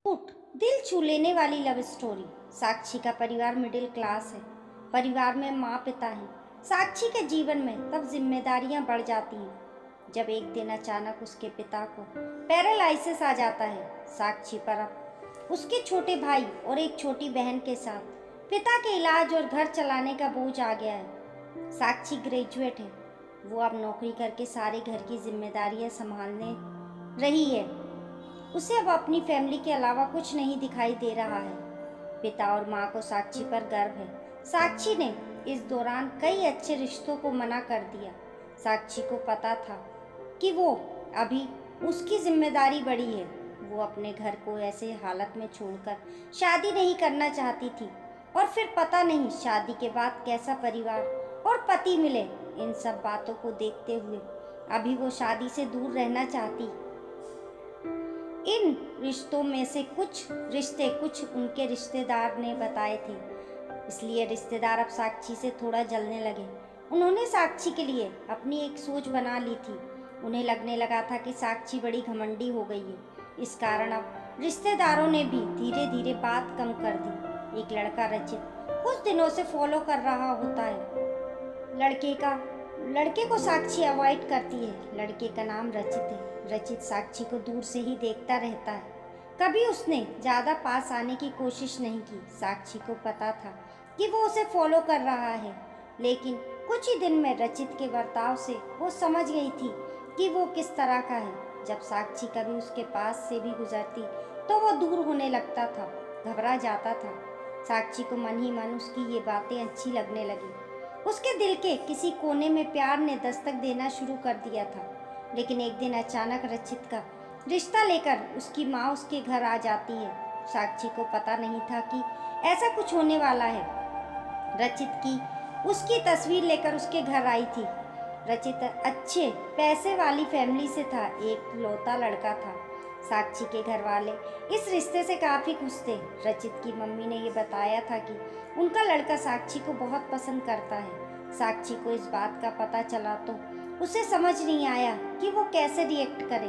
उठ दिल छू लेने वाली लव स्टोरी। साक्षी का परिवार मिडिल क्लास है। परिवार में माँ पिता हैं। साक्षी के जीवन में तब जिम्मेदारियां बढ़ जाती हैं जब एक दिन अचानक उसके पिता को पैरालिसिस आ जाता है। साक्षी पर अब उसके छोटे भाई और एक छोटी बहन के साथ पिता के इलाज और घर चलाने का बोझ आ गया है। साक्षी ग्रेजुएट है। वो अब नौकरी करके सारे घर की जिम्मेदारियां संभालने रही है। उसे अब अपनी फैमिली के अलावा कुछ नहीं दिखाई दे रहा है। पिता और माँ को साक्षी पर गर्व है। साक्षी ने इस दौरान कई अच्छे रिश्तों को मना कर दिया। साक्षी को पता था कि वो अभी उसकी जिम्मेदारी बड़ी है। वो अपने घर को ऐसे हालत में छोड़कर शादी नहीं करना चाहती थी। और फिर पता नहीं शादी के बाद कैसा परिवार और पति मिले। इन सब बातों को देखते हुए अभी वो शादी से दूर रहना चाहती। इन रिश्तों में से कुछ रिश्ते कुछ उनके रिश्तेदार ने बताए थे, इसलिए रिश्तेदार अब साक्षी से थोड़ा जलने लगे। उन्होंने साक्षी के लिए अपनी एक सोच बना ली थी। उन्हें लगने लगा था कि साक्षी बड़ी घमंडी हो गई है। इस कारण अब रिश्तेदारों ने भी धीरे धीरे बात कम कर दी। एक लड़का रचित कुछ दिनों से फॉलो कर रहा होता है। लड़के का लड़के को साक्षी अवॉइड करती है। लड़के का नाम रचित है। रचित साक्षी को दूर से ही देखता रहता है। कभी उसने ज़्यादा पास आने की कोशिश नहीं की। साक्षी को पता था कि वो उसे फॉलो कर रहा है, लेकिन कुछ ही दिन में रचित के बर्ताव से वो समझ गई थी कि वो किस तरह का है। जब साक्षी कभी उसके पास से भी गुजरती तो वो दूर होने लगता था, घबरा जाता था। साक्षी को मन ही मन उसकी ये बातें अच्छी लगने लगी। उसके दिल के किसी कोने में प्यार ने दस्तक देना शुरू कर दिया था। लेकिन एक दिन अचानक रचित का रिश्ता लेकर उसकी माँ उसके घर आ जाती है। साक्षी को पता नहीं था कि ऐसा कुछ होने वाला है। रचित की उसकी तस्वीर लेकर उसके घर आई थी। रचित अच्छे पैसे वाली फैमिली से था, एक लौता लड़का था। साक्षी के घर वाले इस रिश्ते से काफ़ी खुश थे। रचित की मम्मी ने ये बताया था कि उनका लड़का साक्षी को बहुत पसंद करता है। साक्षी को इस बात का पता चला तो उसे समझ नहीं आया कि वो कैसे रिएक्ट करे।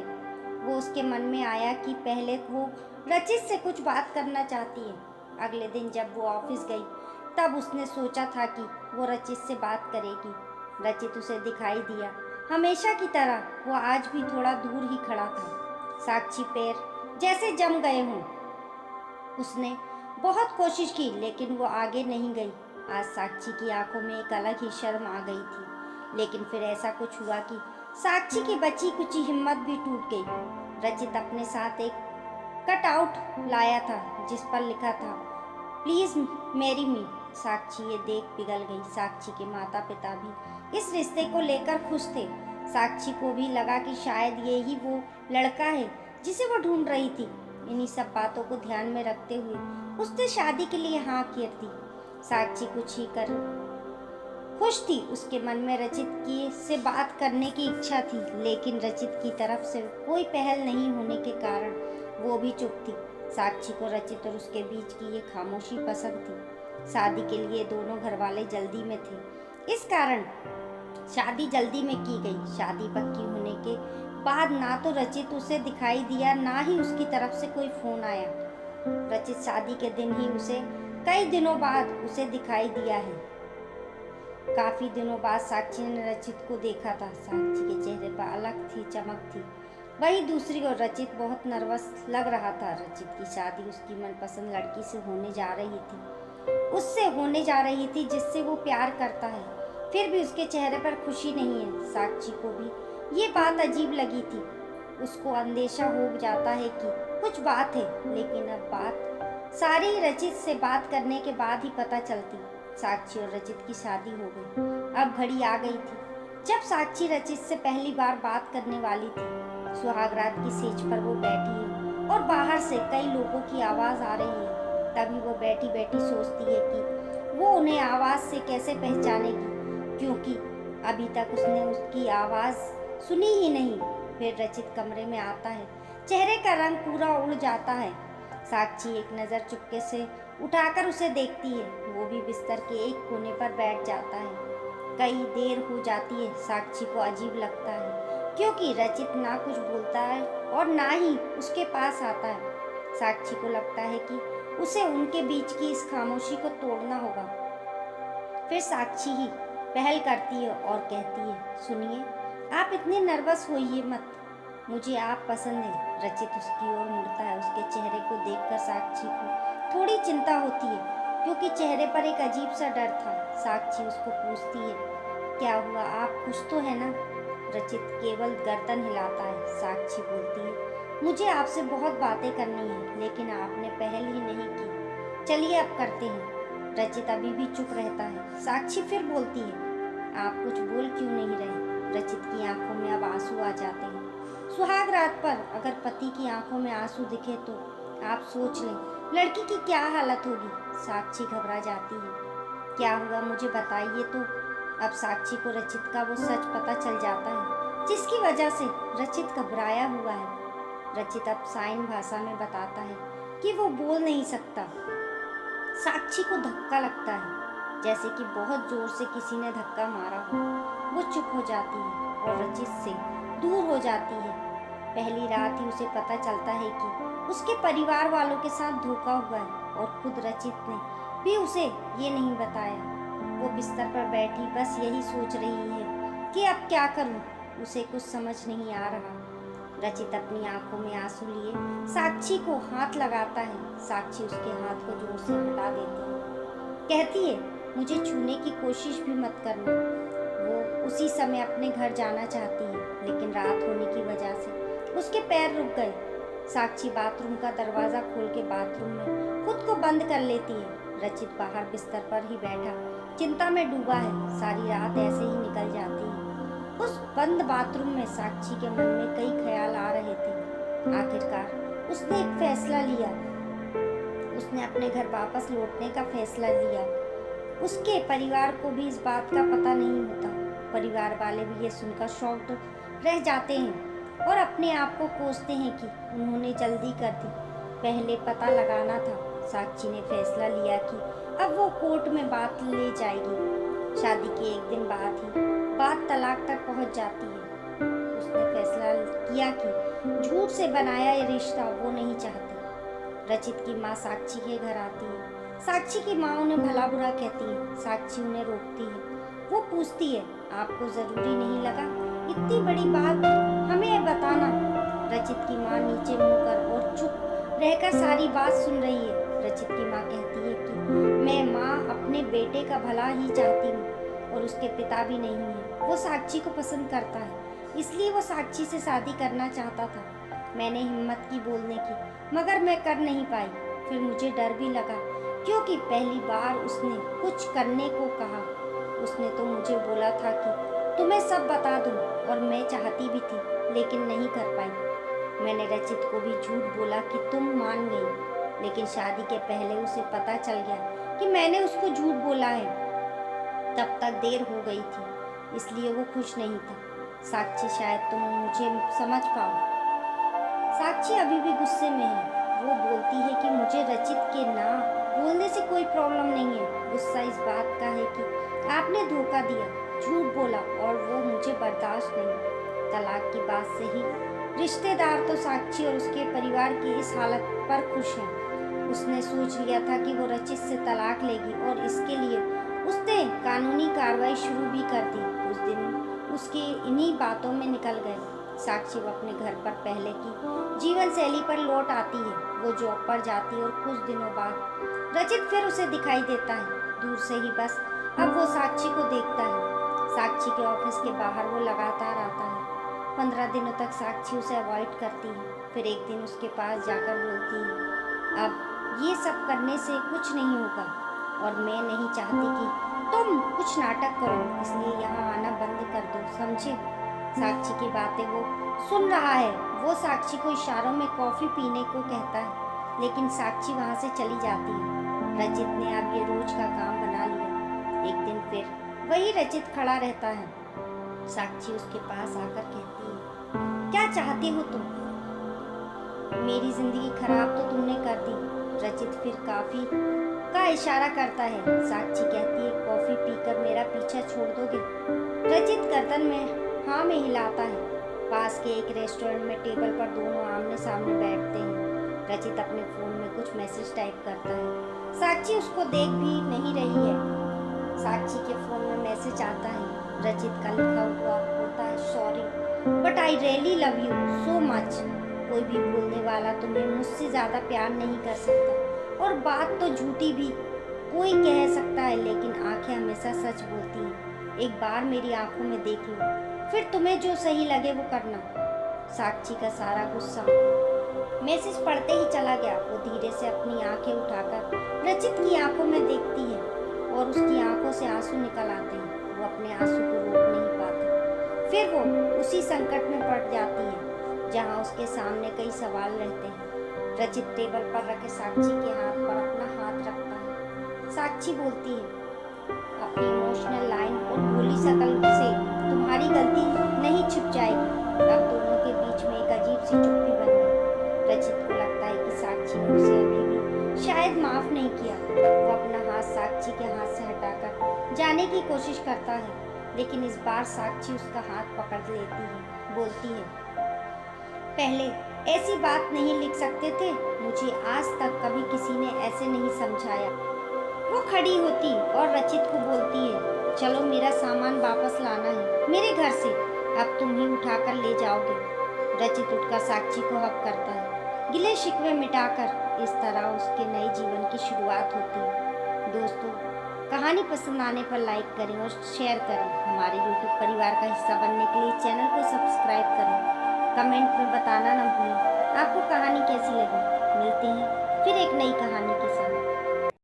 वो उसके मन में आया कि पहले वो रचित से कुछ बात करना चाहती है। अगले दिन जब वो ऑफिस गई तब उसने सोचा था कि वो रचित से बात करेगी। रचित उसे दिखाई दिया। हमेशा की तरह वो आज भी थोड़ा दूर ही खड़ा था। साक्षी पैर जैसे जम गए हों। उसने बहुत कोशिश की लेकिन वो आगे नहीं गई। आज साक्षी की आंखों में एक अलग ही शर्म आ गई थी। लेकिन फिर ऐसा कुछ हुआ कि साक्षी की बची कुची हिम्मत भी टूट गई। रचित अपने साथ एक कट आउट लाया था जिस पर लिखा था, प्लीज मैरी मी। साक्षी ये देख पिघल गई। साक्षी के माता पिता भी इस रिश्ते को लेकर खुश थे। साक्षी को भी लगा कि शायद ये ही वो लड़का है जिसे वो ढूंढ रही थी। इन्हीं सब बातों को ध्यान में रखते हुए उसने शादी के लिए हाँ कर दी। साक्षी कुछ ही कर खुश थी। उसके मन में रचित की से बात करने की इच्छा थी, लेकिन रचित की तरफ से कोई पहल नहीं होने के कारण वो भी चुप थी। साक्षी को रचित और उसके बीच की ये खामोशी पसंद थी। शादी के लिए दोनों घर वाले जल्दी में थे, इस कारण शादी जल्दी में की गई। शादी पक्की होने के बाद ना तो रचित उसे दिखाई दिया, ना ही उसकी तरफ से कोई फोन आया। रचित शादी के दिन ही उसे कई दिनों बाद उसे दिखाई दिया है। काफी दिनों बाद साक्षी ने रचित को देखा था। साक्षी के चेहरे पर अलग थी चमक थी। वहीं दूसरी ओर रचित बहुत नर्वस लग रहा था। रचित की शादी उसकी मनपसंद लड़की से होने जा रही थी, उससे होने जा रही थी जिससे वो प्यार करता है। फिर भी उसके चेहरे पर खुशी नहीं है। साक्षी को भी ये बात अजीब लगी थी। उसको अंदेशा हो जाता है कि कुछ बात है, लेकिन अब बात सारी रचित से बात करने के बाद ही पता चलती। साक्षी और रचित की शादी हो गई। अब घड़ी आ गई थी जब साक्षी रचित से पहली बार बात करने वाली थी। सुहागरात की सेज पर वो बैठी है और बाहर से कई लोगों की आवाज़ आ रही है। तभी वो बैठी बैठी सोचती है कि वो उन्हें आवाज़ से कैसे पहचानेगी, क्योंकि अभी तक उसने उसकी आवाज़ सुनी ही नहीं। फिर रचित कमरे में आता है। चेहरे का रंग पूरा उड़ जाता है। साक्षी एक नज़र चुपके से उठाकर उसे देखती है। वो भी बिस्तर के एक कोने पर बैठ जाता है। कई देर हो जाती है। साक्षी को अजीब लगता है क्योंकि रचित ना कुछ बोलता है और ना ही उसके पास आता है। साक्षी को लगता है कि उसे उनके बीच की इस खामोशी को तोड़ना होगा। फिर साक्षी ही पहल करती है और कहती है, सुनिए, आप इतने नर्वस होइए मत, मुझे आप पसंद हैं। रचित उसकी ओर मुड़ता है। उसके चेहरे को देखकर साक्षी को थोड़ी चिंता होती है, क्योंकि चेहरे पर एक अजीब सा डर था। साक्षी उसको पूछती है, क्या हुआ, आप खुश तो है ना? रचित केवल गर्दन हिलाता है। साक्षी बोलती है, मुझे आपसे बहुत बातें करनी है, लेकिन आपने पहल ही नहीं की। चलिए अब करते हैं। रचित अभी भी चुप रहता है। साक्षी फिर बोलती है, आप कुछ बोल क्यों नहीं रहे? रचित की आंखों में अब आंसू आ जाते हैं। सुहाग रात पर अगर पति की आंखों में आंसू दिखे तो आप सोच लें लड़की की क्या हालत होगी। साक्षी घबरा जाती है। क्या हुआ, मुझे बताइए तो। अब साक्षी को रचित का वो सच पता चल जाता है जिसकी वजह से रचित घबराया हुआ है। रचित अब साइन भाषा में बताता है कि वो बोल नहीं सकता। साक्षी को धक्का लगता है, जैसे कि बहुत जोर से किसी ने धक्का मारा हो। वो चुप हो जाती है और रचित से दूर हो जाती है। पहली रात ही उसे पता चलता है कि उसके परिवार वालों के साथ धोखा हुआ है और खुद रचित ने भी उसे ये नहीं बताया। वो बिस्तर पर बैठी बस यही सोच रही है कि अब क्या करूं। उसे कुछ समझ नहीं आ रहा। रचित अपनी आंखों में आंसू लिए साक्षी को हाथ लगाता है। साक्षी उसके हाथ को जोर से हटा देती है, कहती है, मुझे छूने की कोशिश भी मत करना। वो उसी समय अपने घर जाना चाहती है, लेकिन रात होने की वजह से उसके पैर रुक गए। साक्षी बाथरूम का दरवाज़ा खोल के बाथरूम में खुद को बंद कर लेती है। रचित बाहर बिस्तर पर ही बैठा चिंता में डूबा है। सारी रात ऐसे ही निकल जाती है। उस बंद बाथरूम में साक्षी के मन में कई ख्याल आ रहे थे। आखिरकार उसने एक फैसला लिया। उसने अपने घर वापस लौटने का फैसला लिया। उसके परिवार को भी इस बात का पता नहीं होता। परिवार वाले भी ये सुनकर शॉक्ड रह जाते हैं और अपने आप को कोसते हैं कि उन्होंने जल्दी कर दी, पहले पता लगाना था। साक्षी ने फैसला लिया कि अब वो कोर्ट में बात ले जाएगी। शादी के एक दिन बाद ही बात तलाक तक पहुंच जाती है। उसने फैसला किया कि झूठ से बनाया ये रिश्ता वो नहीं चाहती। रचित की माँ साक्षी के घर आती है। साक्षी की माँ उन्हें भला बुरा कहती है। साक्षी उन्हें रोकती है। वो पूछती है, आपको जरूरी नहीं लगा इतनी बड़ी बात हमें बताना? रचित की माँ नीचे मुँह कर और चुप रहकर सारी बात सुन रही है। रचित की माँ कहती है कि मैं माँ अपने बेटे का भला ही चाहती हूँ और उसके पिता भी नहीं है। वो साक्षी को पसंद करता है, इसलिए वो साक्षी से शादी करना चाहता था। मैंने हिम्मत की बोलने की, मगर मैं कर नहीं पाई। फिर मुझे डर भी लगा, क्योंकि पहली बार उसने कुछ करने को कहा। उसने तो मुझे बोला था कि तुम्हें सब बता दूं, और मैं चाहती भी थी, लेकिन नहीं कर पाई। मैंने रचित को भी झूठ बोला कि तुम मान गई, लेकिन शादी के पहले उसे पता चल गया कि मैंने उसको झूठ बोला है। तब तक देर हो गई थी, इसलिए वो खुश नहीं था। साक्षी, शायद तुम मुझे समझ पाओ। साक्षी अभी भी गुस्से में है। वो बोलती है कि मुझे रचित के ना बोलने से कोई प्रॉब्लम नहीं है। गुस्सा इस बात का है कि आपने धोखा दिया, झूठ बोला, और वो मुझे बर्दाश्त नहीं। तलाक की बात से ही रिश्तेदार तो साक्षी और उसके परिवार की इस हालत पर खुश हैं। उसने सोच लिया था कि वो रचित से तलाक लेगी और इसके लिए उसने कानूनी कार्रवाई शुरू भी कर दी। उस दिन उसके इन्हीं बातों में निकल गए। साक्षी वो अपने घर पर पहले की जीवन शैली पर लौट आती है। वो जॉब पर जाती है और कुछ दिनों बाद रचित फिर उसे दिखाई देता है, दूर से ही बस। अब वो साक्षी को देखता है। साक्षी के ऑफिस के बाहर वो लगातार आता है। 15 दिनों तक साक्षी उसे अवॉइड करती है। फिर एक दिन उसके पास जाकर बोलती है, अब ये सब करने से कुछ नहीं होगा, और मैं नहीं चाहती कि तुम कुछ नाटक करो, इसलिए यहाँ आना बंद कर दो, समझे? साक्षी की बातें वो सुन रहा है। वो साक्षी को इशारों में कॉफ़ी पीने को कहता है, लेकिन साक्षी वहाँ से चली जाती है। रचित ने अब ये रोज का काम बना लिया। एक दिन फिर वही रचित खड़ा रहता है। साक्षी उसके पास आकर कहती है, क्या चाहती हो तुम? मेरी जिंदगी खराब तो तुमने कर दी। रचित फिर काफी का इशारा करता है। साक्षी कहती है, कॉफी पीकर मेरा पीछा छोड़ दोगे? रचित गर्दन में हाँ में हिलाता है। पास के एक रेस्टोरेंट में टेबल पर दोनों आमने सामने बैठते हैं। रचित अपने फ़ोन में कुछ मैसेज टाइप करता है। साक्षी उसको देख भी नहीं रही है। साक्षी के फ़ोन में मैसेज आता है। रचित का लिखा हुआ होता है, sorry but I really love you so much. कोई भी बोलने वाला तुम्हें मुझसे ज़्यादा प्यार नहीं कर सकता, और बात तो झूठी भी कोई कह सकता है, लेकिन आंखें हमेशा सच बोलती हैं। एक बार मेरी आंखों में देख लो, फिर तुम्हें जो सही लगे वो करना। साक्षी का सारा गुस्सा मैसेज पढ़ते ही चला गया। वो धीरे से अपनी आंखें उठाकर रचित की आंखों में देखती है और उसकी आंखों से आंसू निकल आते हैं। वो अपने आंसू को रोक नहीं पाती। फिर वो उसी संकट में पड़ जाती है जहाँ उसके सामने कई सवाल रहते हैं। रचित टेबल पर रखे साक्षी के हाथ पर अपना हाथ रखता है। साक्षी बोलती है अपनी इमोशनल लाइन और भोली शक्ल से, तुम्हारी गलती नहीं छिप जाएगी। अब दोनों के बीच में एक अजीब सी चुप्पी बन गई। रचित को लगता है कि साक्षी ने उसे अभी भी शायद माफ नहीं किया। वो अपना हाथ साक्षी के हाथ से हटाकर जाने की कोशिश करता है, लेकिन इस बार साक्षी उसका हाथ पकड़ लेती है। बोलती है, पहले ऐसी बात नहीं लिख सकते थे, मुझे आज तक कभी किसी ने ऐसे नहीं समझाया। वो खड़ी होती और रचित को बोलती है, चलो मेरा सामान वापस लाना है मेरे घर से, अब तुम ही उठाकर ले जाओगे। रचित उठकर साक्षी को हक करता है। गिले शिकवे मिटाकर इस तरह उसके नए जीवन की शुरुआत होती है। दोस्तों, कहानी पसंद आने पर लाइक करें और शेयर करें। हमारे YouTube परिवार का हिस्सा बनने के लिए चैनल को सब्सक्राइब करें। कमेंट में बताना ना भूलें आपको कहानी कैसी लगी। मिलते हैं फिर एक नई कहानी के साथ।